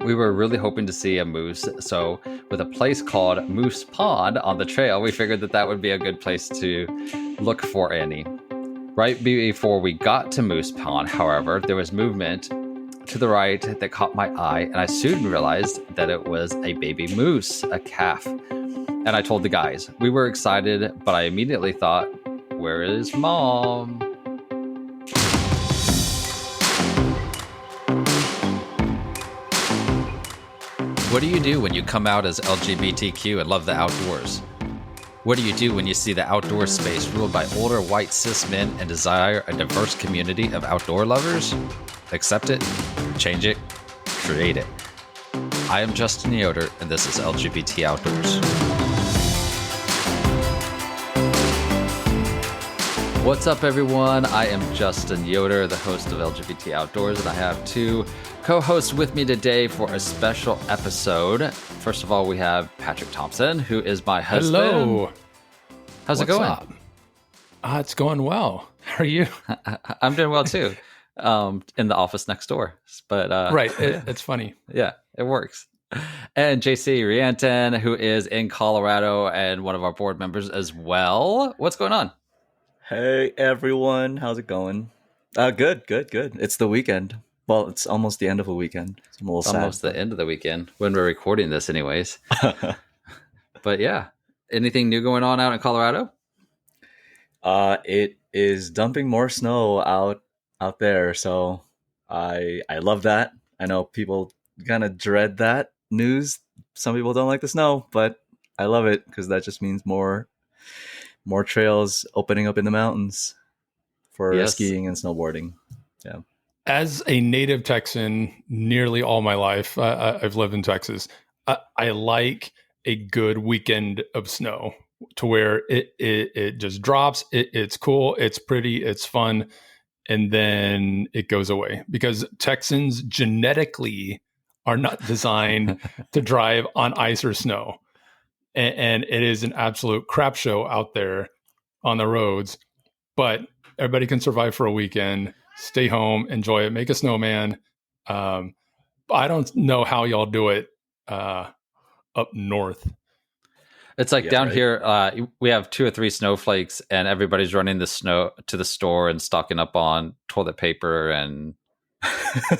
we were really hoping to see a moose. So with a place called Moose Pond on the trail, we figured that would be a good place to look for any. Right before we got to Moose Pond, however, there was movement to the right that caught my eye, and I soon realized that it was a baby moose, a calf. And I told the guys. We were excited, but I immediately thought, where is Mom? What do you do when you come out as LGBTQ and love the outdoors? What do you do when you see the outdoor space ruled by older white cis men and desire a diverse community of outdoor lovers? Accept it, change it, create it. I am Justin Yoder, and this is LGBT Outdoors. What's up, everyone? I am Justin Yoder, the host of LGBT Outdoors, and I have two co-hosts with me today for a special episode. First of all, we have Patrick Thompson, who is my husband. Hello. How's it going? Up? It's going well. How are you? I'm doing well, too. In the office next door. But right. It's funny. Yeah, it works. And JC Rianton, who is in Colorado and one of our board members as well. What's going on? Hey everyone, how's it going? Good. It's the weekend. Well, it's almost the end of a weekend. So I'm a little sad. Almost the end of the weekend when we're recording this anyways. But yeah, anything new going on out in Colorado? It is dumping more snow out there, so I love that. I know people kind of dread that news. Some people don't like the snow, but I love it because that just means more trails opening up in the mountains for skiing and snowboarding. Yeah. As a native Texan, nearly all my life, I've lived in Texas. I like a good weekend of snow to where it just drops. It's cool. It's pretty. It's fun. And then it goes away because Texans genetically are not designed to drive on ice or snow. And it is an absolute crap show out there on the roads, but everybody can survive for a weekend, stay home, enjoy it, make a snowman. I don't know how y'all do it up north. It's like down here, we have 2 or 3 snowflakes and everybody's running the snow to the store and stocking up on toilet paper and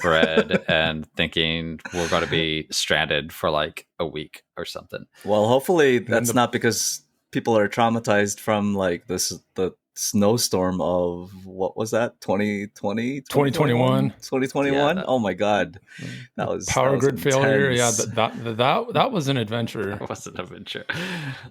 bread and thinking we're going to be stranded for like a week or something. Well, hopefully that's not because people are traumatized from like the snowstorm of what was that 2020 2021 Yeah, oh my god, that was power grid intense. failure. Yeah, that was an adventure. That was an adventure.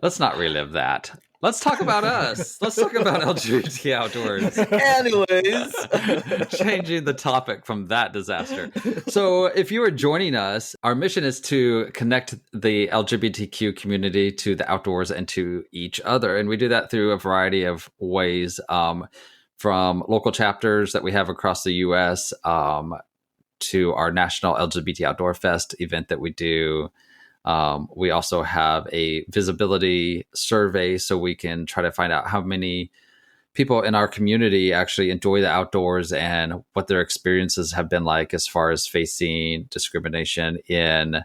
Let's not relive that. Let's talk about us. Let's talk about LGBT Outdoors. Anyways, changing the topic from that disaster. So if you are joining us, our mission is to connect the LGBTQ community to the outdoors and to each other. And we do that through a variety of ways, from local chapters that we have across the U.S. To our National LGBT Outdoor Fest event that we do. We also have a visibility survey so we can try to find out how many people in our community actually enjoy the outdoors and what their experiences have been like as far as facing discrimination in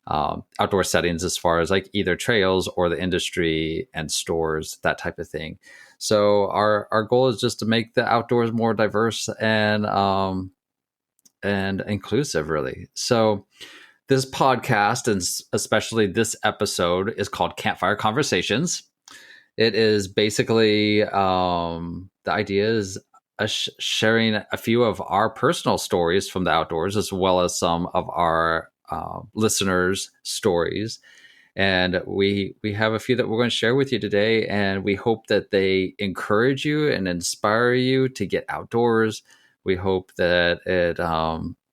outdoor settings, as far as like either trails or the industry and stores, that type of thing. So our goal is just to make the outdoors more diverse and inclusive, really. So this podcast, and especially this episode, is called Campfire Conversations. It is basically, the idea is sharing a few of our personal stories from the outdoors, as well as some of our listeners' stories. And we have a few that we're going to share with you today, and we hope that they encourage you and inspire you to get outdoors. We hope that it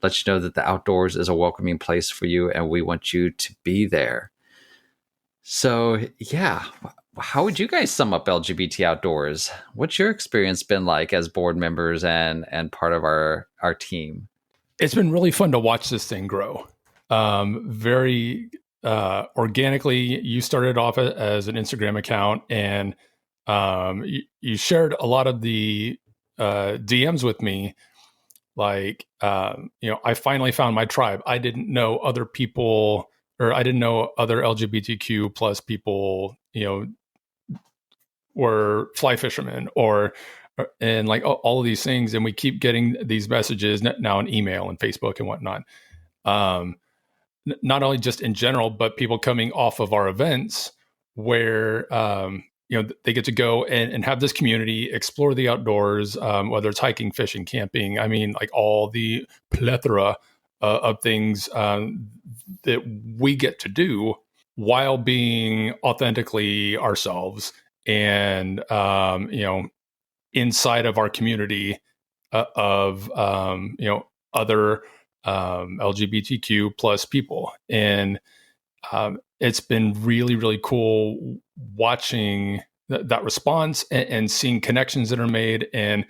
let you know that the outdoors is a welcoming place for you, and we want you to be there. So, yeah, how would you guys sum up LGBT Outdoors? What's your experience been like as board members and part of our team? It's been really fun to watch this thing grow. Very organically. You started off as an Instagram account, and you shared a lot of the DMs with me Like, I finally found my tribe. I didn't know other people, or I didn't know other LGBTQ plus people, were fly fishermen and like all of these things. And we keep getting these messages now in email and Facebook and whatnot. Not only just in general, but people coming off of our events where, they get to go and have this community, explore the outdoors, whether it's hiking, fishing, camping. I mean, like all the plethora of things that we get to do while being authentically ourselves and, inside of our community of, other LGBTQ plus people. And it's been really, really cool watching that response and seeing connections that are made. And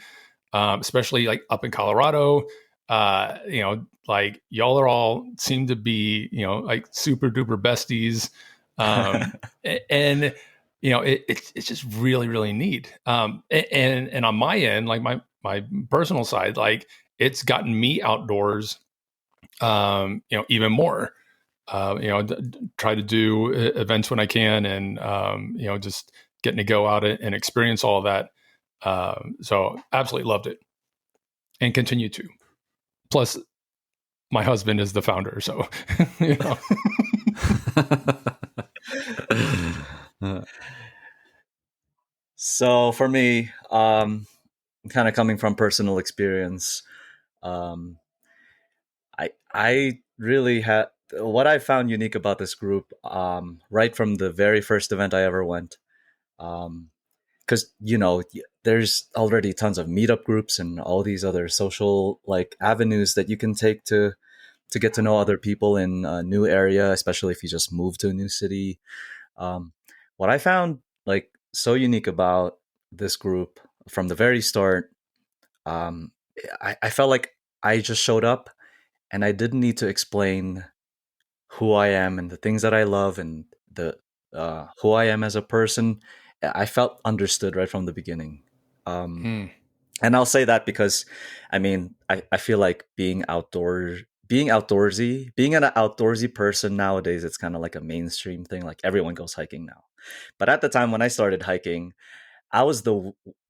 especially like up in Colorado, like y'all are all seem to be, like super duper besties. And, it's just really, really neat. And on my end, like my personal side, like it's gotten me outdoors, even more. Try to do events when I can, and just getting to go out and experience all of that. So absolutely loved it, and continue to. Plus, my husband is the founder, so So for me, kind of coming from personal experience, I really had what I found unique about this group, right from the very first event I ever went, because there's already tons of meetup groups and all these other social like avenues that you can take to get to know other people in a new area, especially if you just move to a new city. What I found like so unique about this group from the very start, um, I felt like I just showed up and I didn't need to explain who I am and the things that I love and the who I am as a person. I felt understood right from the beginning. And I'll say that because, I mean, I feel like being an outdoorsy person nowadays, it's kind of like a mainstream thing. Like everyone goes hiking now. But at the time when I started hiking,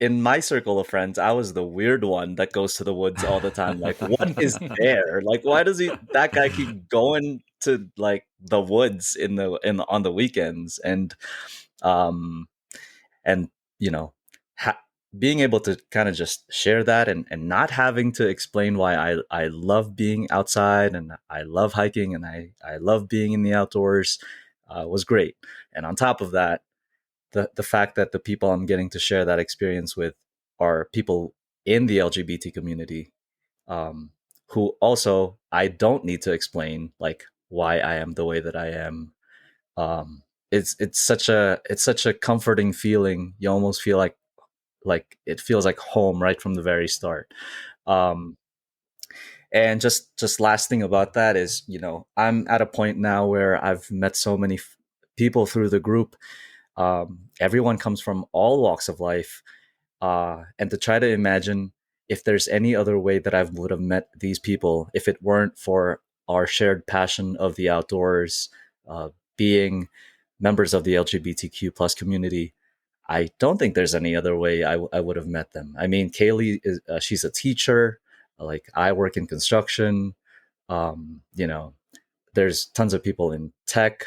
in my circle of friends, I was the weird one that goes to the woods all the time. Like, what is there? Like, why does that guy keep going to like the woods on the weekends? Um, and you know, being able to kind of just share that and not having to explain why I love being outside and I love hiking and I love being in the outdoors was great. And on top of that, the fact that the people I'm getting to share that experience with are people in the LGBT community, who also I don't need to explain like why I am the way that I am. It's such a comforting feeling. You almost feel like it feels like home right from the very start. Um, and just last thing about that is, I'm at a point now where I've met so many people through the group. Everyone comes from all walks of life, and to try to imagine if there's any other way that I would have met these people if it weren't for our shared passion of the outdoors, being members of the LGBTQ plus community. I don't think there's any other way I would have met them. I mean, Kaylee she's a teacher. Like I work in construction. There's tons of people in tech.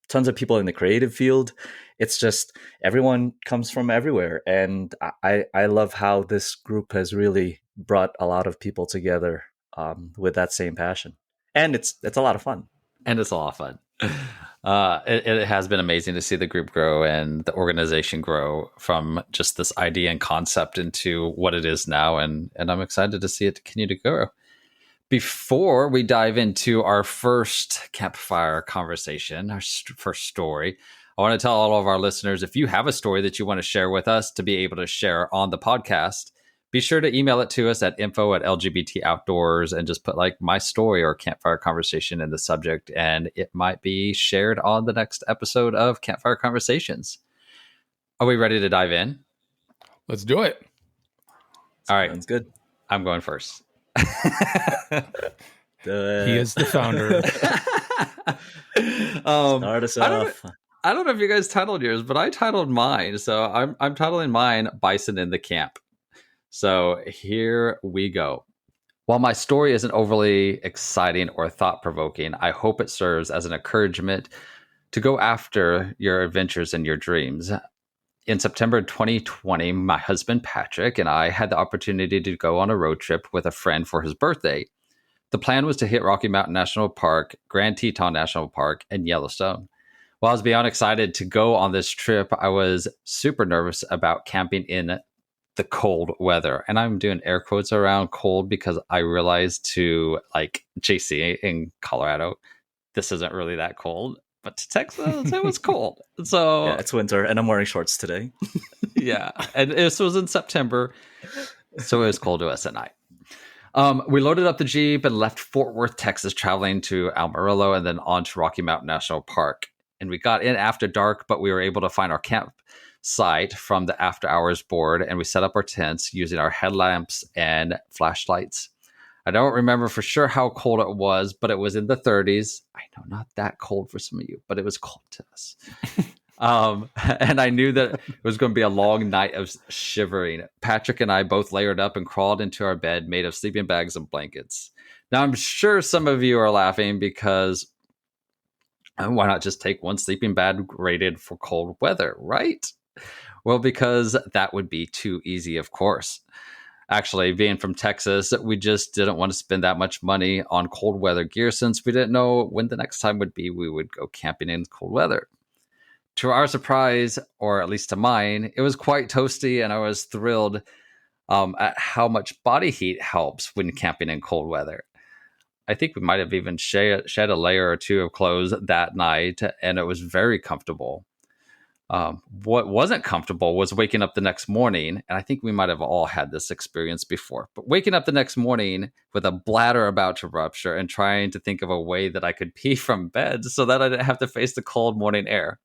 Tons of people in the creative field. It's just everyone comes from everywhere, and I love how this group has really brought a lot of people together, with that same passion, and it's a lot of fun. And it's a lot of fun. It has been amazing to see the group grow and the organization grow from just this idea and concept into what it is now, and I'm excited to see it continue to grow. Before we dive into our first campfire conversation, our first story, I want to tell all of our listeners, if you have a story that you want to share with us to be able to share on the podcast, be sure to email it to us at info@LGBT Outdoors and just put like my story or campfire conversation in the subject, and it might be shared on the next episode of Campfire Conversations. Are we ready to dive in? Let's do it. All right. Sounds good. I'm going first. He is the founder. Start us off. I don't know if you guys titled yours, but I titled mine. So I'm titling mine Bison in the Camp. So here we go. While my story isn't overly exciting or thought-provoking, I hope it serves as an encouragement to go after your adventures and your dreams. In September 2020, my husband Patrick and I had the opportunity to go on a road trip with a friend for his birthday. The plan was to hit Rocky Mountain National Park, Grand Teton National Park, and Yellowstone. While I was beyond excited to go on this trip, I was super nervous about camping in the cold weather. And I'm doing air quotes around cold because I realized to like JC in Colorado, this isn't really that cold. But to Texas, it was cold. So yeah, it's winter, and I'm wearing shorts today. Yeah, and this was in September, so it was cold to us at night. We loaded up the Jeep and left Fort Worth, Texas, traveling to Amarillo and then on to Rocky Mountain National Park. And we got in after dark, but we were able to find our campsite from the after hours board, and we set up our tents using our headlamps and flashlights. I don't remember for sure how cold it was, but it was in the 30s. I know, not that cold for some of you, but it was cold to us. And I knew that it was going to be a long night of shivering. Patrick and I both layered up and crawled into our bed made of sleeping bags and blankets. Now, I'm sure some of you are laughing because why not just take one sleeping bag rated for cold weather, right? Well, because that would be too easy, of course. Actually, being from Texas, we just didn't want to spend that much money on cold weather gear since we didn't know when the next time would be we would go camping in cold weather. To our surprise, or at least to mine, it was quite toasty, and I was thrilled at how much body heat helps when camping in cold weather. I think we might have even shed a layer or two of clothes that night, and it was very comfortable. What wasn't comfortable was waking up the next morning, and I think we might have all had this experience before, but waking up the next morning with a bladder about to rupture and trying to think of a way that I could pee from bed so that I didn't have to face the cold morning air.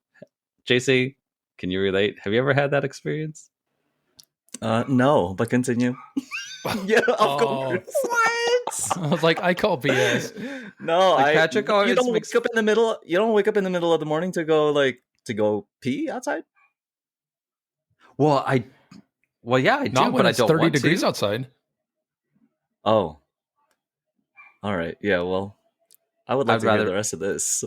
JC, can you relate? Have you ever had that experience? No, but continue. Yeah, of course. What? I was like, I call BS. No, Patrick you don't wake up in the middle. You don't wake up in the middle of the morning to go pee outside. Well, yeah, I do, Not when but I it's don't 30 want degrees to. outside. Oh, all right. Yeah, well, I would like I'd to rather hear the rest of this.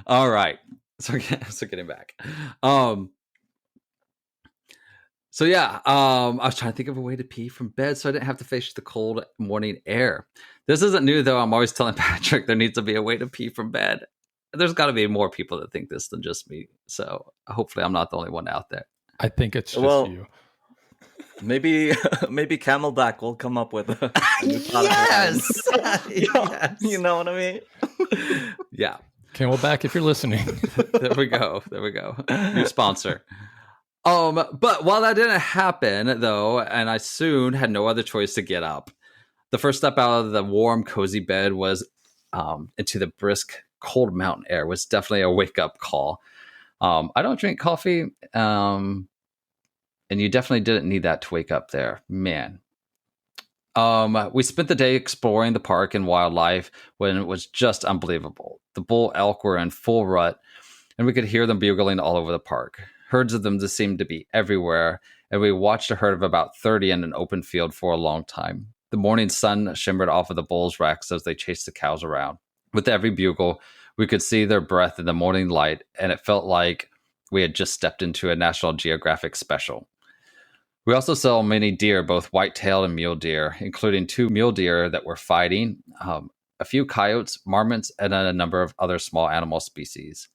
All right. So getting back. So yeah, I was trying to think of a way to pee from bed so I didn't have to face the cold morning air. This isn't new though. I'm always telling Patrick there needs to be a way to pee from bed. There's got to be more people that think this than just me. So hopefully I'm not the only one out there. I think it's just you. Maybe Camelback will come up with a new product. Yes. Yes. You know what I mean? Yeah. Camelback, if you're listening. There we go. New sponsor. But while that didn't happen, though, and I soon had no other choice to get up, the first step out of the warm, cozy bed was into the brisk, cold mountain air. Was definitely a wake-up call. I don't drink coffee, and you definitely didn't need that to wake up there, man. We spent the day exploring the park and wildlife when it was just unbelievable. The bull elk were in full rut, and we could hear them bugling all over the park. Herds of them just seemed to be everywhere, and we watched a herd of about 30 in an open field for a long time. The morning sun shimmered off of the bulls' racks as they chased the cows around. With every bugle, we could see their breath in the morning light, and it felt like we had just stepped into a National Geographic special. We also saw many deer, both white-tailed and mule deer, including 2 mule deer that were fighting, a few coyotes, marmots, and a number of other small animal species.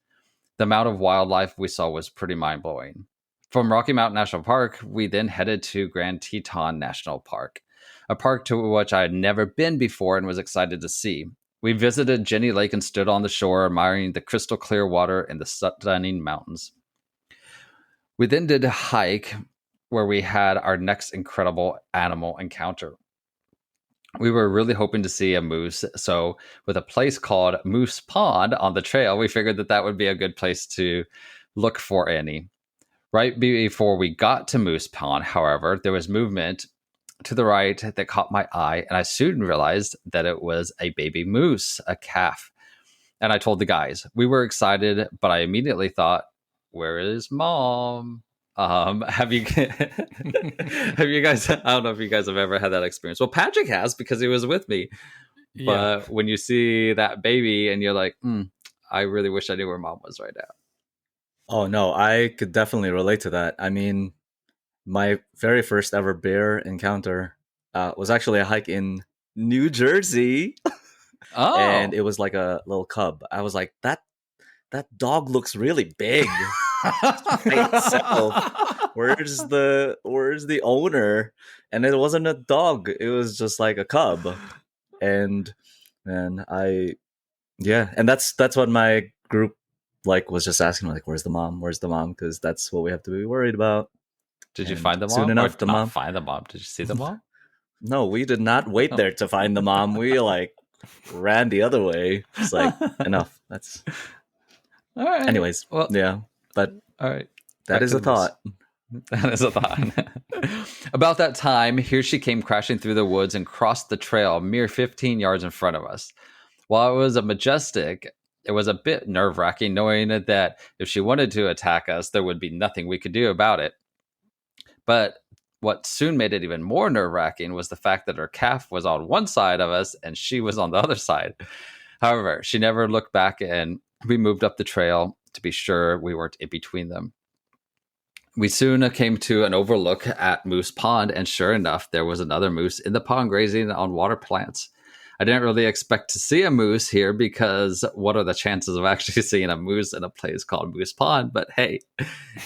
The amount of wildlife we saw was pretty mind-blowing. From Rocky Mountain National Park, we then headed to Grand Teton National Park, a park to which I had never been before and was excited to see. We visited Jenny Lake and stood on the shore, admiring the crystal clear water and the stunning mountains. We then did a hike where we had our next incredible animal encounter. We were really hoping to see a moose, so with a place called Moose Pond on the trail, we figured that would be a good place to look for any. Right before we got to Moose Pond, however, there was movement to the right that caught my eye, and I soon realized that it was a baby moose, a calf. And I told the guys. We were excited, but I immediately thought, where is mom? Have you have you guys, I don't know if you guys have ever had that experience. Well, Patrick has, because he was with me. Yeah. But when you see that baby and you're like, I really wish I knew where mom was right now. Oh no, I could definitely relate to that. I mean, my very first ever bear encounter was actually a hike in New Jersey, and it was like a little cub. I was like, that dog looks really big by itself. Where's the owner? And it wasn't a dog; it was just like a cub. And and that's what my group was just asking, like, where's the mom? Where's the mom? Because that's what we have to be worried about. Did you find the mom? Soon enough, the mom. Find the mom. Did you see the mom? No, we did not wait there to find the mom. We ran the other way. It's like, enough. That's all right. Anyways, well, yeah, but all right. That is a thought. That is a thought. About that time, here she came crashing through the woods and crossed the trail a mere 15 yards in front of us. While it was a majestic, it was a bit nerve-wracking knowing that if she wanted to attack us, there would be nothing we could do about it. But what soon made it even more nerve-wracking was the fact that her calf was on one side of us and she was on the other side. However, she never looked back, and we moved up the trail to be sure we weren't in between them. We soon came to an overlook at Moose Pond, and sure enough, there was another moose in the pond grazing on water plants. I didn't really expect to see a moose here, because what are the chances of actually seeing a moose in a place called Moose Pond? But hey,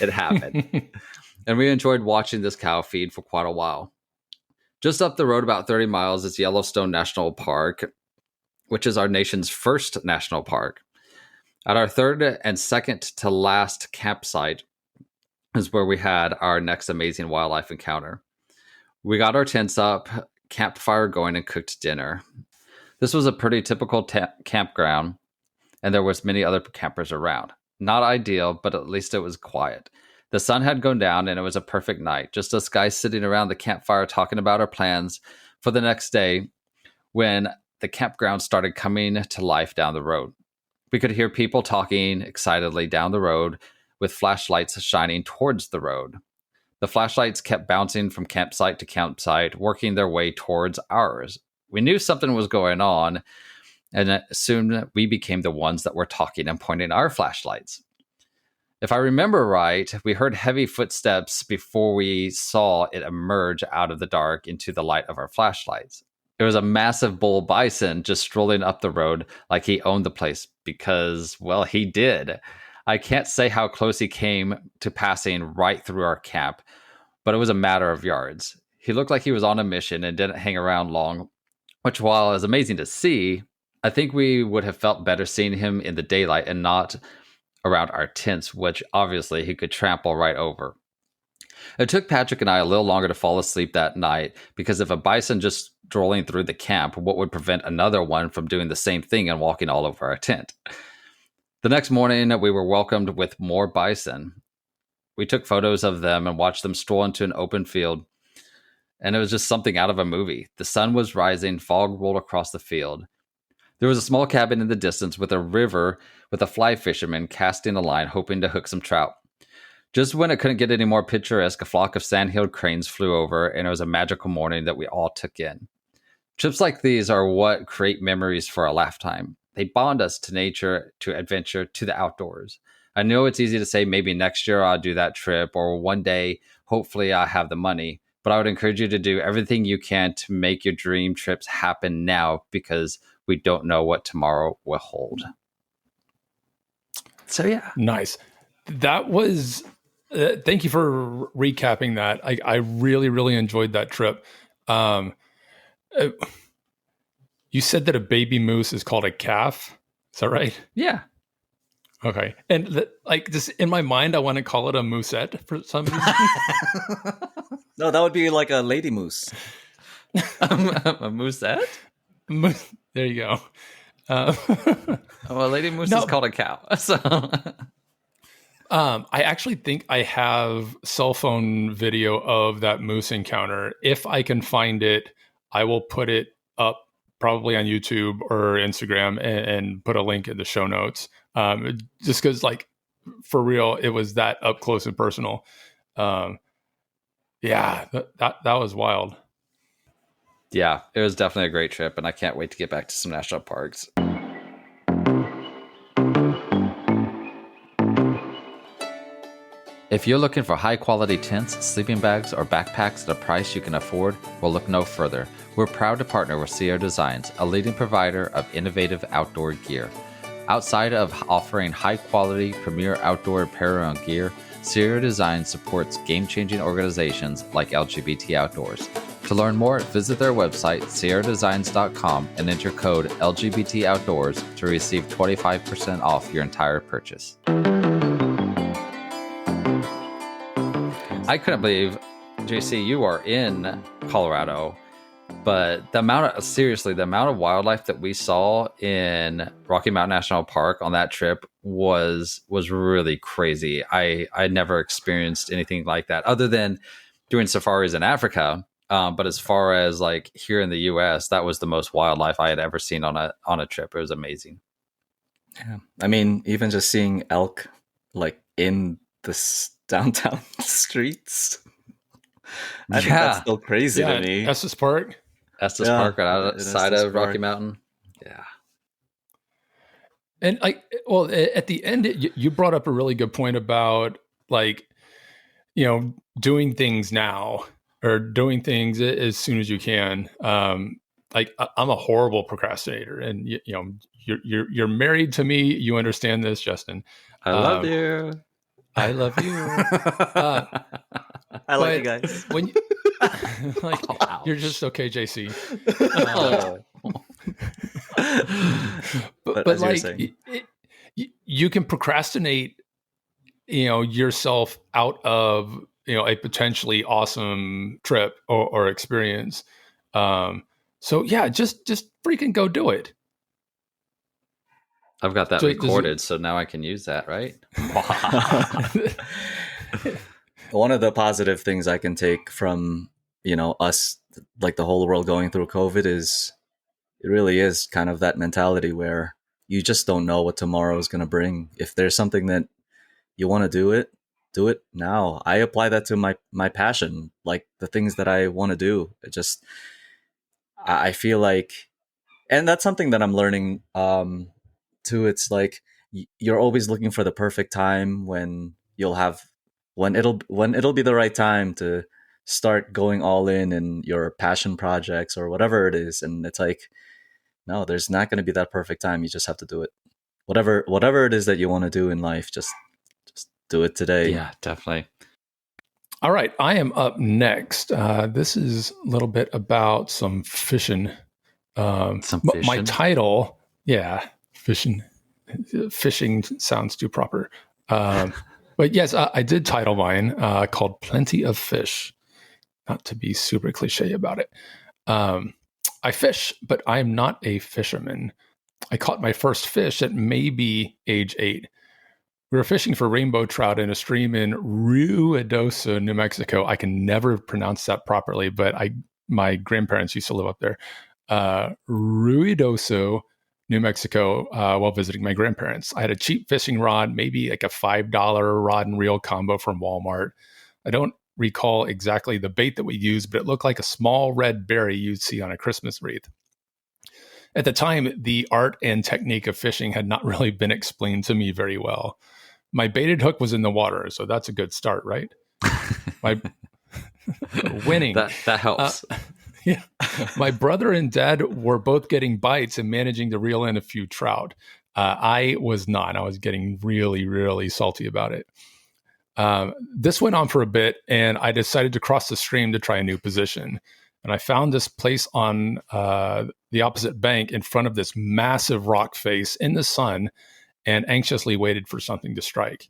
it happened. And we enjoyed watching this cow feed for quite a while. Just up the road about 30 miles is Yellowstone National Park, which is our nation's first national park. At our third and second to last campsite is where we had our next amazing wildlife encounter. We got our tents up, campfire going, and cooked dinner. This was a pretty typical campground, and there was many other campers around. Not ideal, but at least it was quiet. The sun had gone down, and it was a perfect night. Just us guys sitting around the campfire talking about our plans for the next day, when the campground started coming to life down the road. We could hear people talking excitedly down the road with flashlights shining towards the road. The flashlights kept bouncing from campsite to campsite, working their way towards ours. We knew something was going on, and soon we became the ones that were talking and pointing our flashlights. If I remember right, we heard heavy footsteps before we saw it emerge out of the dark into the light of our flashlights. It was a massive bull bison just strolling up the road like he owned the place, because, well, he did. I can't say how close he came to passing right through our camp, but it was a matter of yards. He looked like he was on a mission and didn't hang around long, which, while is amazing to see, I think we would have felt better seeing him in the daylight and not around our tents, which obviously he could trample right over. It took Patrick and I a little longer to fall asleep that night, because if a bison just strolling through the camp, what would prevent another one from doing the same thing and walking all over our tent? The next morning, we were welcomed with more bison. We took photos of them and watched them stroll into an open field, and it was just something out of a movie. The sun was rising, fog rolled across the field. There was a small cabin in the distance with a river with a fly fisherman casting a line, hoping to hook some trout. Just when it couldn't get any more picturesque, a flock of sand-heeled cranes flew over, and it was a magical morning that we all took in. Trips like these are what create memories for a lifetime. They bond us to nature, to adventure, to the outdoors. I know it's easy to say maybe next year I'll do that trip, or one day, hopefully I have the money, but I would encourage you to do everything you can to make your dream trips happen now, because we don't know what tomorrow will hold. So yeah. Nice. That was, thank you for recapping that. I really, really enjoyed that trip. You said that a baby moose is called a calf. Is that right? Yeah. Okay. And just in my mind, I want to call it a moosette for some reason. No, that would be like a lady moose. A moosette? There you go. Well, a lady moose is called a cow. So I actually think I have cell phone video of that moose encounter. If I can find it, I will put it up probably on YouTube or Instagram and put a link in the show notes. Just because, like, for real, it was that up close and personal. Yeah, that was wild. Yeah, it was definitely a great trip, and I can't wait to get back to some national parks. If you're looking for high-quality tents, sleeping bags, or backpacks at a price you can afford, well, look no further. We're proud to partner with Sierra Designs, a leading provider of innovative outdoor gear. Outside of offering high-quality, premier outdoor apparel and gear, Sierra Designs supports game-changing organizations like LGBT Outdoors. To learn more, visit their website, sierradesigns.com, and enter code LGBT Outdoors to receive 25% off your entire purchase. I couldn't believe, JC, you are in Colorado, but the amount of wildlife that we saw in Rocky Mountain National Park on that trip was really crazy. I never experienced anything like that other than doing safaris in Africa. But as far as like here in the US, that was the most wildlife I had ever seen on a trip. It was amazing. Yeah. I mean, even just seeing elk like in the downtown streets. I think that's still crazy to me. Estes Park. Estes Park right outside of Rocky Mountain. Yeah. And at the end, you brought up a really good point about, like, doing things now or doing things as soon as you can. Like, I'm a horrible procrastinator, and you're married to me. You understand this, Justin. I love you. I love you. I like you guys. When you, like, you're just okay, JC. But like, you can procrastinate, yourself out of, a potentially awesome trip or experience. So yeah, just freaking go do it. I've got that recorded, so now I can use that, right? One of the positive things I can take from, us, like the whole world going through COVID, is it really is kind of that mentality where you just don't know what tomorrow is going to bring. If there's something that you want to do it now. I apply that to my passion, like the things that I want to do. I feel like, and that's something that I'm learning, too. It's like you're always looking for the perfect time when it'll be the right time to start going all in your passion projects or whatever it is. And it's like, no, there's not going to be that perfect time. You just have to do it. Whatever it is that you want to do in life, just do it today. Yeah, definitely. All right, I am up next. This is a little bit about some fishing. My title, fishing. Fishing sounds too proper. But yes, I did title mine called Plenty of Fish. Not to be super cliche about it. I fish, but I am not a fisherman. I caught my first fish at maybe age 8. We were fishing for rainbow trout in a stream in Ruidoso, New Mexico. I can never pronounce that properly, but my grandparents used to live up there. Ruidoso, New Mexico, while visiting my grandparents. I had a cheap fishing rod, maybe like a $5 rod and reel combo from Walmart. I don't recall exactly the bait that we used, but it looked like a small red berry you'd see on a Christmas wreath. At the time, the art and technique of fishing had not really been explained to me very well. My baited hook was in the water, so that's a good start, right? My winning. That helps. Yeah. My brother and dad were both getting bites and managing to reel in a few trout. I was not. I was getting really, really salty about it. This went on for a bit, and I decided to cross the stream to try a new position. And I found this place on the opposite bank in front of this massive rock face in the sun, and anxiously waited for something to strike.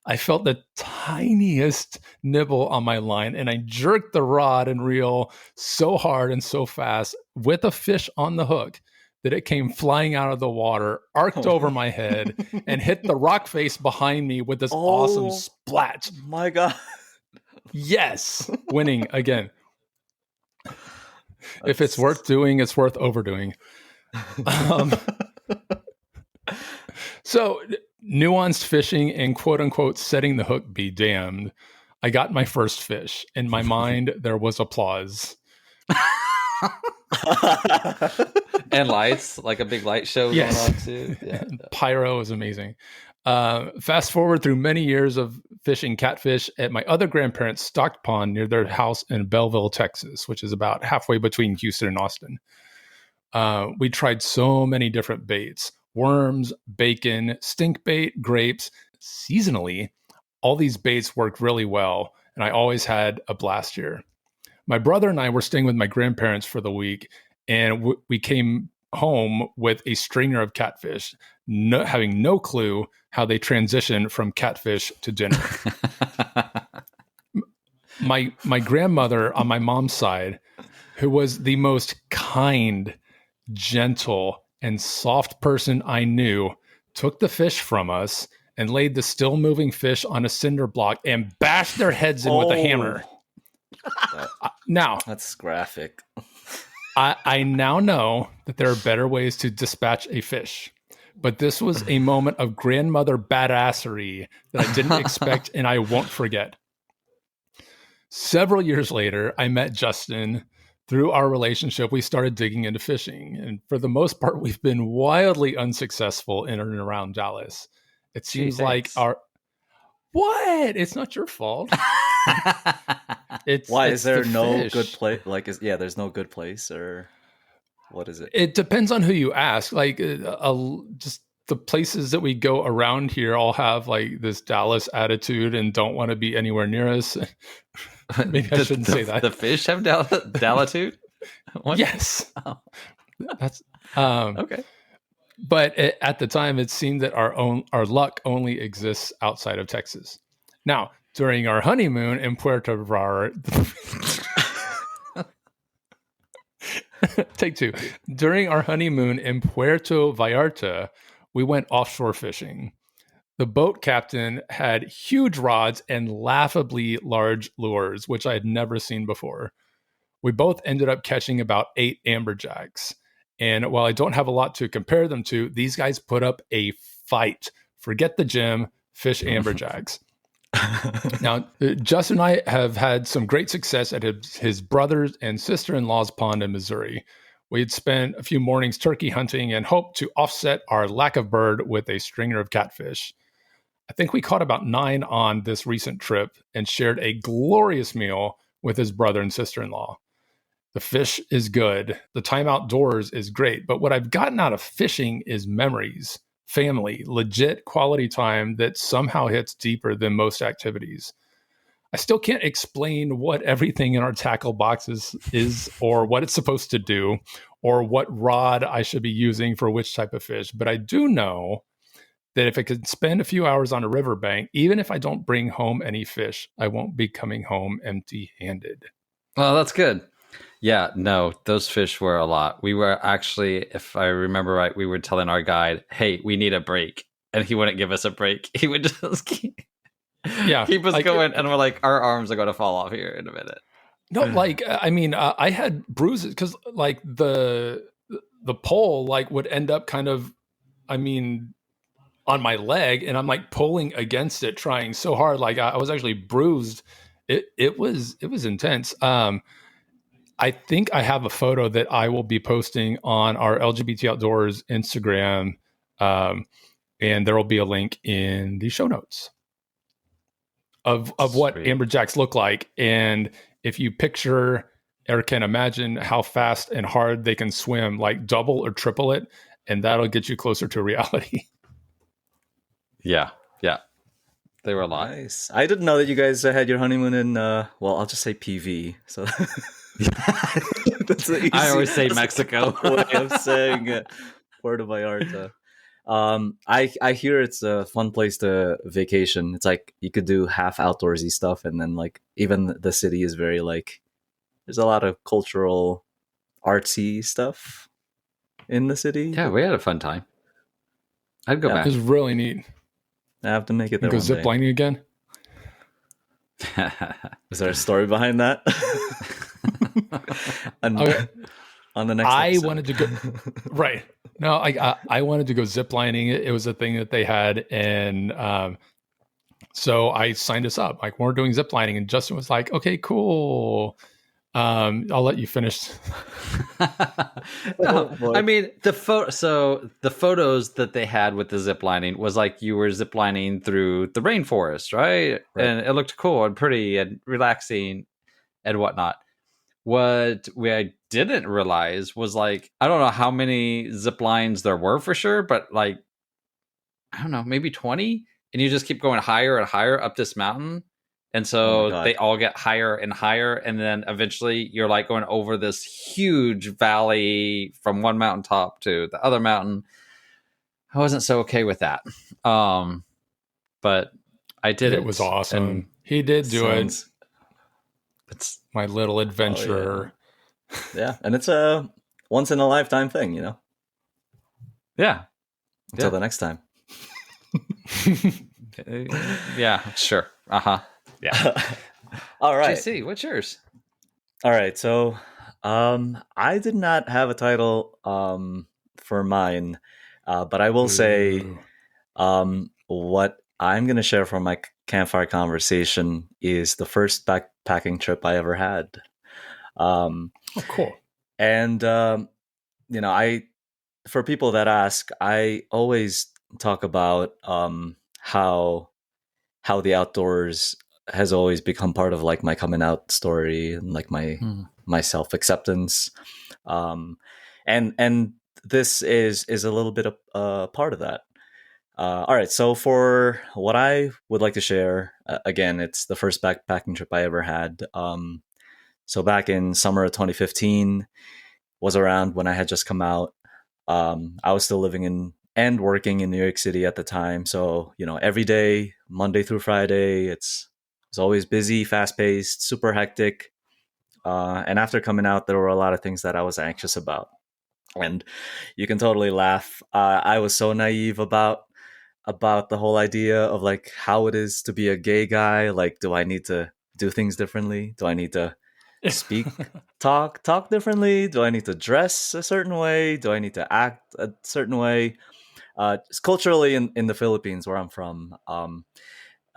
I felt the tiniest nibble on my line, and I jerked the rod and reel so hard and so fast with a fish on the hook that it came flying out of the water, arced over my head, and hit the rock face behind me with this awesome splat. My God. Yes, winning again. If it's worth doing, it's worth overdoing. So nuanced fishing and quote unquote setting the hook be damned. I got my first fish. In my mind, there was applause. And lights, like a big light show Yes. going on too. Yeah. Pyro is amazing. Fast forward through many years of fishing catfish at my other grandparents' stocked pond near their house in Belleville, Texas, which is about halfway between Houston and Austin. We tried so many different baits: worms, bacon, stink bait, grapes. Seasonally, all these baits worked really well, and I always had a blast here. My brother and I were staying with my grandparents for the week, and we came home with a stringer of catfish, having no clue how they transition from catfish to dinner. My grandmother on my mom's side, who was the most kind, gentle, and soft person I knew, took the fish from us and laid the still moving fish on a cinder block and bashed their heads in with a hammer. Now, that's graphic. I now know that there are better ways to dispatch a fish, but this was a moment of grandmother badassery that I didn't expect and I won't forget. Several years later, I met Justin. Through our relationship, we started digging into fishing, and for the most part, we've been wildly unsuccessful in and around Dallas. It seems like what? It's not your fault. Why is there no fish. good place? Like, there's no good place, or what is it? It depends on who you ask. Like, just the places that we go around here all have like this Dallas attitude and don't want to be anywhere near us. Maybe I shouldn't say that. The fish have Dalitude? Yes. Oh. That's okay. But at the time, it seemed that our luck only exists outside of Texas. Now, during our honeymoon in Puerto Vallarta, take two. During our honeymoon in Puerto Vallarta, we went offshore fishing. The boat captain had huge rods and laughably large lures, which I had never seen before. We both ended up catching about 8 amberjacks. And while I don't have a lot to compare them to, these guys put up a fight. Forget the gym, fish amberjacks. Now, Justin and I have had some great success at his brother's and sister-in-law's pond in Missouri. We had spent a few mornings turkey hunting and hoped to offset our lack of bird with a stringer of catfish. I think we caught about 9 on this recent trip and shared a glorious meal with his brother and sister-in-law. The fish is good. The time outdoors is great. But what I've gotten out of fishing is memories, family, legit quality time that somehow hits deeper than most activities. I still can't explain what everything in our tackle boxes is or what it's supposed to do or what rod I should be using for which type of fish. But I do know that if I could spend a few hours on a riverbank, even if I don't bring home any fish, I won't be coming home empty-handed. Well, that's good. Yeah, no, those fish were a lot. We were actually, if I remember right, we were telling our guide, hey, we need a break. And he wouldn't give us a break. He would just keep us going. And we're like, our arms are going to fall off here in a minute. No, like, I mean, I had bruises because like the pole like would end up kind of, I mean, on my leg, and I'm like pulling against it, trying so hard. Like I was actually bruised. It was intense. I think I have a photo that I will be posting on our LGBT Outdoors Instagram, and there will be a link in the show notes of what amberjacks look like. And if you picture or can imagine how fast and hard they can swim, like double or triple it, and that'll get you closer to reality. Yeah. They were a lot. Nice. I didn't know that you guys had your honeymoon in, well, I'll just say PV. So that's I always say Mexico. way of saying it. Puerto Vallarta. I hear it's a fun place to vacation. It's like you could do half outdoorsy stuff, and then like even the city is very like there's a lot of cultural artsy stuff. in the city. Yeah, we had a fun time. I'd go Yeah. It back. was really neat. I have to make it You there go one zip day. lining again. Is there a story behind that? Okay. On the next I episode. wanted to go right. No, I wanted to go zip lining. It was a thing that they had, and so I signed us up. Like, we're doing zip lining, and Justin was like, "Okay, cool. I'll let you finish." No, boy. I mean the photos that they had with the zip lining was like you were zip lining through the rainforest, right? And it looked cool and pretty and relaxing and whatnot. What I didn't realize was like I don't know how many zip lines there were for sure, but like I don't know, maybe 20, and you just keep going higher and higher up this mountain. And Oh my so God. they all get higher and higher, and then eventually you're like going over this huge valley from one mountaintop to the other mountain. I wasn't so okay with that. But I did it. It was awesome. And He did do Sounds- it's My little adventurer. Yeah, and it's a once in a lifetime thing, you know. yeah. Until Yeah. the next time. Yeah, sure. Uh-huh. Yeah. All right. JC, what's yours? All right. So, I did not have a title for mine, but I will say Ooh. what I'm going to share from my campfire conversation is the first backpacking trip I ever had. Oh, cool. And you know, for people that ask, I always talk about how the outdoors has always become part of like my coming out story and like my self acceptance, and this is a little bit of part of that. All right, so for what I would like to share, again, it's the first backpacking trip I ever had. So back in summer of 2015 was around when I had just come out. I was still living in and working in New York City at the time. So, you know, every day, Monday through Friday, it's always busy, fast paced, super hectic. And after coming out, there were a lot of things that I was anxious about. And you can totally laugh. I was so naive about the whole idea of like how it is to be a gay guy. Like, do I need to do things differently? Do I need to speak talk differently? Do I need to dress a certain way? Do I need to act a certain way? Culturally in the Philippines where I'm from,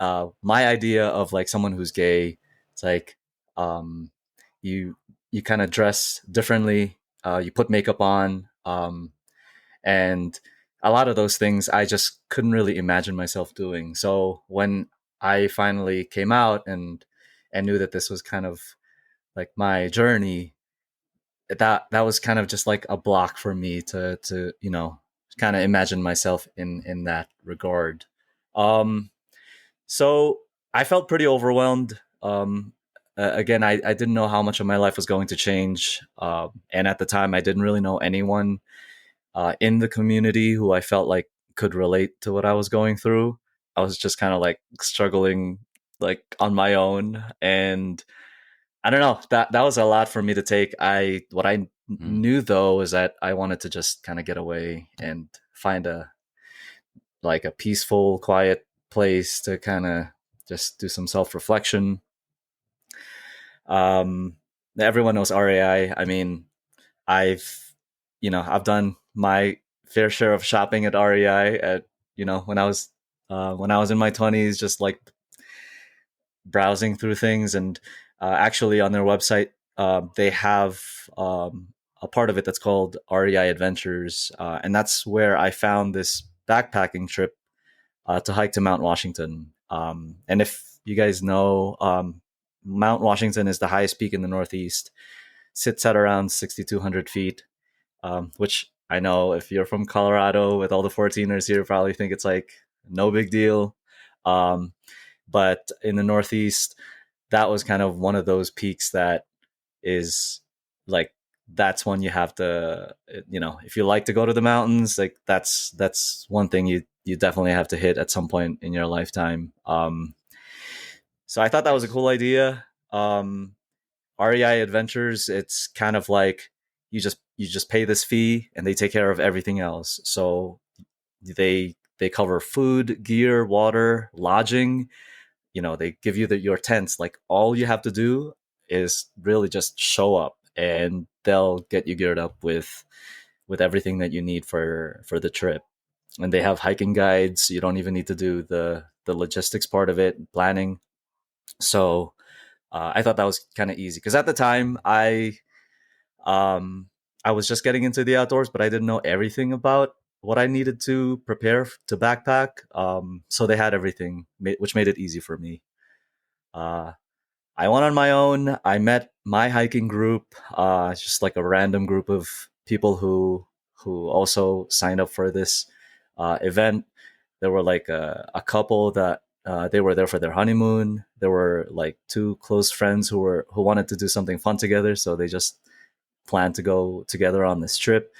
my idea of like someone who's gay, it's like you kind of dress differently, you put makeup on, and a lot of those things I just couldn't really imagine myself doing. So when I finally came out and knew that this was kind of like my journey, that was kind of just like a block for me to you know kind of imagine myself in that regard. So I felt pretty overwhelmed. Again, I didn't know how much of my life was going to change, and at the time I didn't really know anyone in the community who I felt like could relate to what I was going through. I was just kind of like struggling like on my own, and I don't know, that was a lot for me to take. What I knew though is that I wanted to just kind of get away and find a peaceful, quiet place to kind of just do some self-reflection. Everyone knows REI. I mean, I've done my fair share of shopping at REI at when I was in my 20s, just like browsing through things. And actually on their website, they have a part of it that's called REI Adventures, and that's where I found this backpacking trip to hike to Mount Washington. And if you guys know, Mount Washington is the highest peak in the Northeast, sits at around 6,200 feet, which I know if you're from Colorado with all the 14ers here, you probably think it's like no big deal. But in the Northeast, that was kind of one of those peaks that is like, that's when you have to, if you like to go to the mountains, like that's one thing you definitely have to hit at some point in your lifetime. So I thought that was a cool idea. REI Adventures, it's kind of like you just you just pay this fee and they take care of everything else. So they cover food, gear, water, lodging. They give you your tents. Like, all you have to do is really just show up, and they'll get you geared up with everything that you need for the trip. And they have hiking guides. You don't even need to do the logistics part of it, planning. So I thought that was kind of easy, because at the time um, I was just getting into the outdoors, but I didn't know everything about what I needed to prepare to backpack. So they had everything, which made it easy for me. Uh, I went on my own. I met my hiking group, just like a random group of people who also signed up for this event. There were like a couple that they were there for their honeymoon. There were like two close friends who wanted to do something fun together, so they just planned to go together on this trip.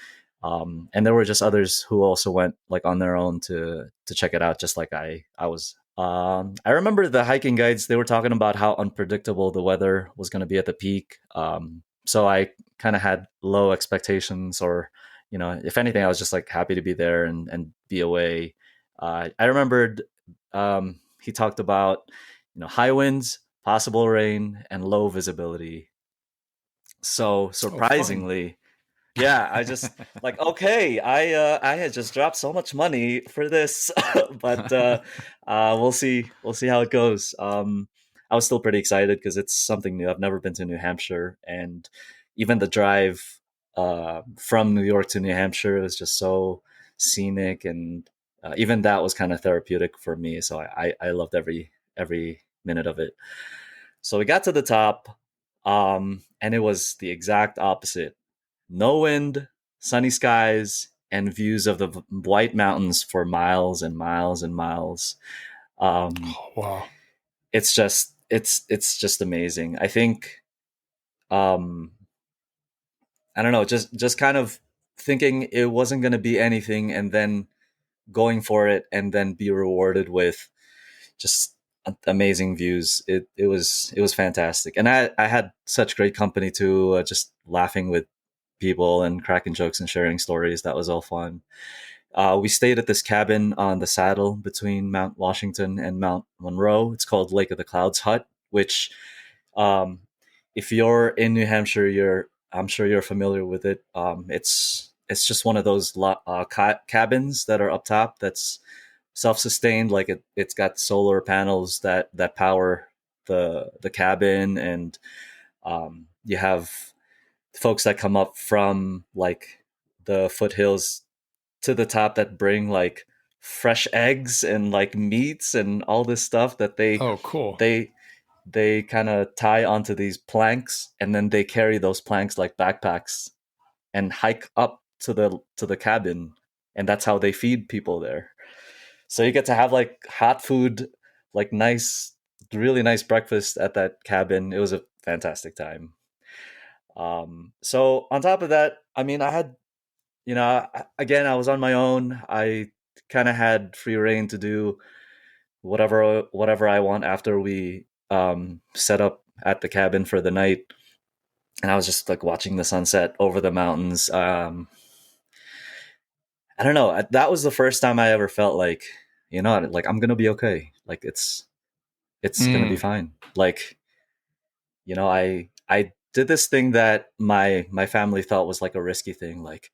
And there were just others who also went like on their own to check it out, just like I was. I remember the hiking guides, they were talking about how unpredictable the weather was going to be at the peak. So I kind of had low expectations, or, if anything, I was just like happy to be there and be away. I remembered he talked about, high winds, possible rain, and low visibility. So Oh, fun. surprisingly, yeah, I just like, okay, I had just dropped so much money for this, but we'll see how it goes. I was still pretty excited because it's something new. I've never been to New Hampshire, and even the drive from New York to New Hampshire was just so scenic, and even that was kind of therapeutic for me. So I loved every minute of it. So we got to the top, and it was the exact opposite. No wind, sunny skies, and views of the White Mountains for miles and miles and miles. Um, Oh, wow. it's just amazing. I think, um, I don't know, just kind of thinking it wasn't going to be anything, and then going for it, and then be rewarded with just amazing views. It was fantastic, and I had such great company too. Just laughing with people and cracking jokes and sharing stories. That was all fun. We stayed at this cabin on the saddle between Mount Washington and Mount Monroe. It's called Lake of the Clouds Hut, which, um, if you're in New Hampshire, I'm sure you're familiar with it. It's just one of those cabins that are up top. That's self-sustained. Like, it's got solar panels that power the cabin, and you have folks that come up from like the foothills to the top that bring like fresh eggs and like meats and all this stuff that they Oh, cool. they they kind of tie onto these planks, and then they carry those planks like backpacks and hike up to the cabin, and that's how they feed people there. So you get to have like hot food, like nice, really nice breakfast at that cabin. It was a fantastic time. So on top of that, I mean, I had, again, I was on my own. I kind of had free reign to do whatever I want after we set up at the cabin for the night, and I was just like watching the sunset over the mountains. I don't know. That was the first time I ever felt like, like I'm gonna be okay. Like, it's gonna be Mm, fine. Like, I did this thing that my family thought was like a risky thing. Like,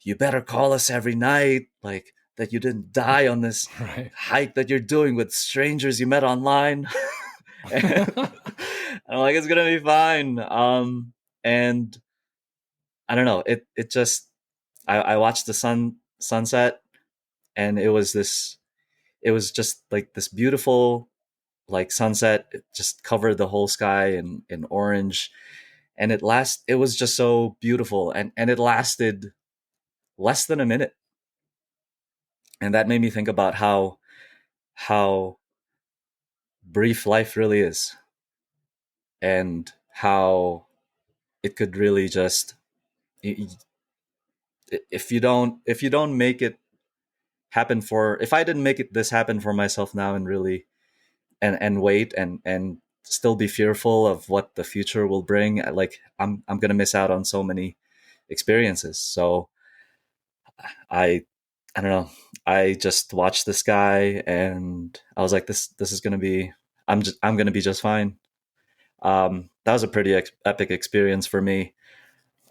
you better call us every night, like that you didn't die on this right. hike that you're doing with strangers you met online. And I'm like, it's gonna be fine. And I don't know. It just I watched the sunset, and it was just like this beautiful like sunset. It just covered the whole sky in orange, and it was just so beautiful, and it lasted less than a minute. And that made me think about how brief life really is, and how it could really just, if you don't make it happen for if I didn't make it this happen for myself now, and really and wait and still be fearful of what the future will bring, like I'm gonna miss out on so many experiences. So I I don't know. I just watched this guy and I was like, this is gonna be I'm gonna be just fine. That was a pretty epic experience for me.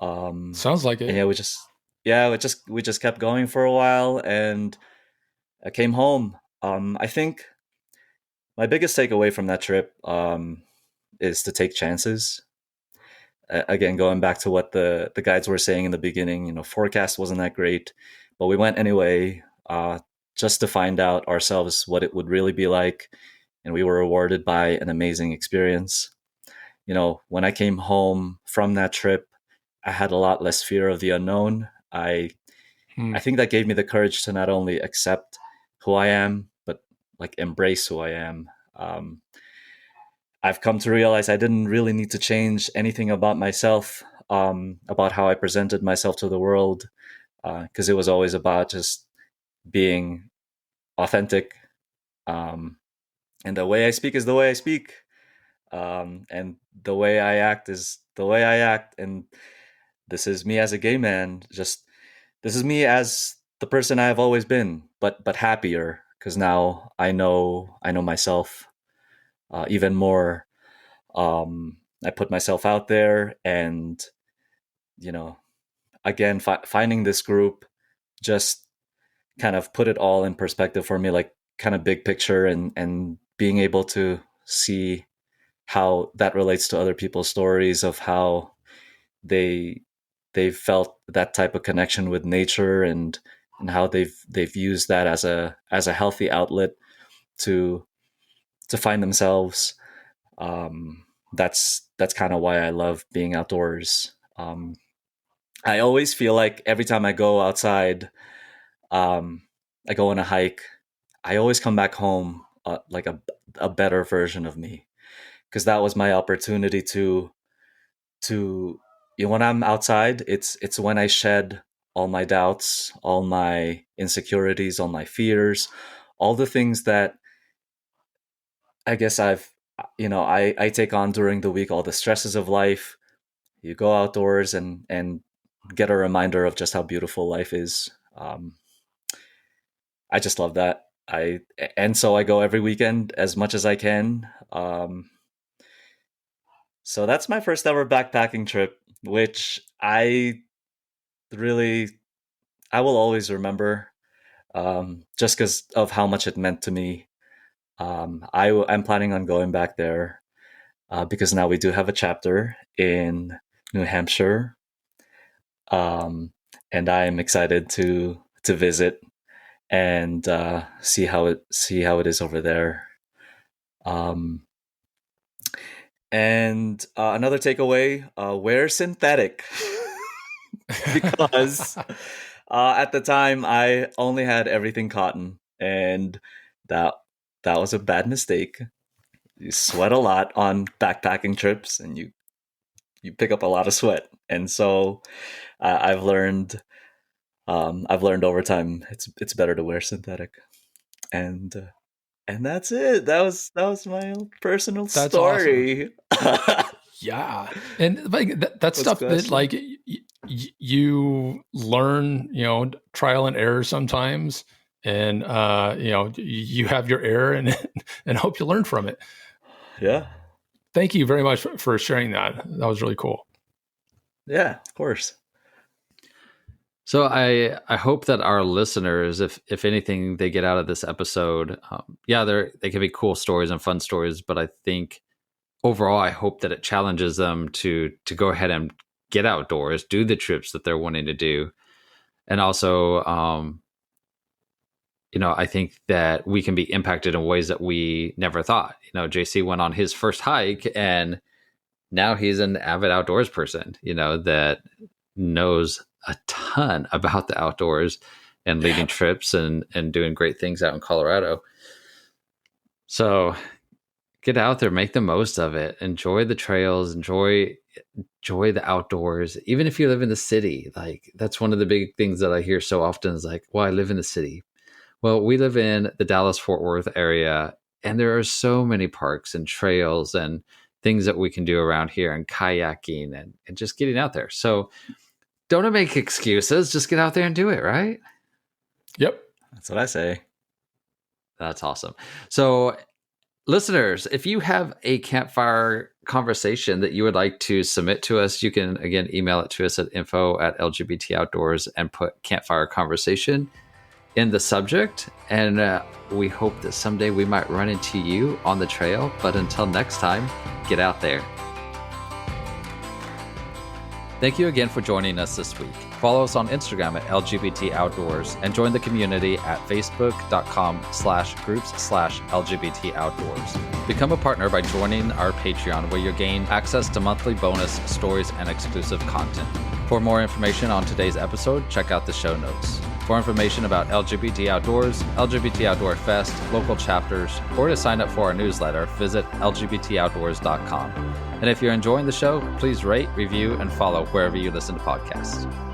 Sounds like And it. we just kept going for a while, and I came home. I think my biggest takeaway from that trip is to take chances. Again, going back to what the guides were saying in the beginning, forecast wasn't that great, but we went anyway, just to find out ourselves what it would really be like, and we were rewarded by an amazing experience. When I came home from that trip, I had a lot less fear of the unknown. I think that gave me the courage to not only accept who I am, but like embrace who I am. I've come to realize I didn't really need to change anything about myself, about how I presented myself to the world, because it was always about just being authentic. And the way I speak is the way I speak. And the way I act is the way I act. And this is me as a gay man. Just this is me as the person I have always been, but happier, because now I know myself even more. I put myself out there, and you know, again, finding this group just kind of put it all in perspective for me, like kind of big picture, and being able to see how that relates to other people's stories of how they they've felt that type of connection with nature, and how they've used that as a healthy outlet to find themselves. That's kind of why I love being outdoors. I always feel like every time I go outside, I go on a hike, I always come back home like a better version of me, because that was my opportunity to when I'm outside, it's when I shed all my doubts, all my insecurities, all my fears, all the things that I guess I take on during the week, all the stresses of life. You go outdoors and get a reminder of just how beautiful life is. I just love that. And so I go every weekend as much as I can. So that's my first ever backpacking trip, which really I will always remember, just because of how much it meant to me. I'm planning on going back there, because now we do have a chapter in New Hampshire, and I'm excited to visit and see how it is over there. Um, and another takeaway: wear synthetic, because at the time I only had everything cotton, and that that was a bad mistake. You sweat a lot on backpacking trips, and you pick up a lot of sweat, and so I've learned over time it's better to wear synthetic, and and that's it. That was my own personal That's awesome. story. Yeah, and like that's stuff that Question? like you learn, trial and error sometimes, and you have your error and and hope you learn from it. Yeah, Thank you very much for sharing that. That was really cool. yeah, of course. So I hope that our listeners, if anything, they get out of this episode, they can be cool stories and fun stories, but I think overall, I hope that it challenges them to go ahead and get outdoors, do the trips that they're wanting to do, and also, I think that we can be impacted in ways that we never thought. JC went on his first hike, and now he's an avid outdoors person. That knows a ton about the outdoors and leading trips and doing great things out in Colorado. So get out there, make the most of it, enjoy the trails, enjoy the outdoors. Even if you live in the city, like that's one of the big things that I hear so often is like, well, I live in the city. Well, we live in the Dallas-Fort Worth area, and there are so many parks and trails and things that we can do around here, and kayaking and just getting out there. So Don't make excuses. Just get out there and do it, right? Yep. That's what I say. That's awesome. So, listeners, if you have a campfire conversation that you would like to submit to us, you can, again, email it to us at info@lgbtoutdoors and put Campfire Conversation in the subject. And we hope that someday we might run into you on the trail. But until next time, get out there. Thank you again for joining us this week. Follow us on Instagram at LGBT Outdoors and join the community at facebook.com/groups/LGBT Outdoors. Become a partner by joining our Patreon, where you'll gain access to monthly bonus stories and exclusive content. For more information on today's episode, check out the show notes. For information about LGBT Outdoors, LGBT Outdoor Fest, local chapters, or to sign up for our newsletter, visit lgbtoutdoors.com. And if you're enjoying the show, please rate, review, and follow wherever you listen to podcasts.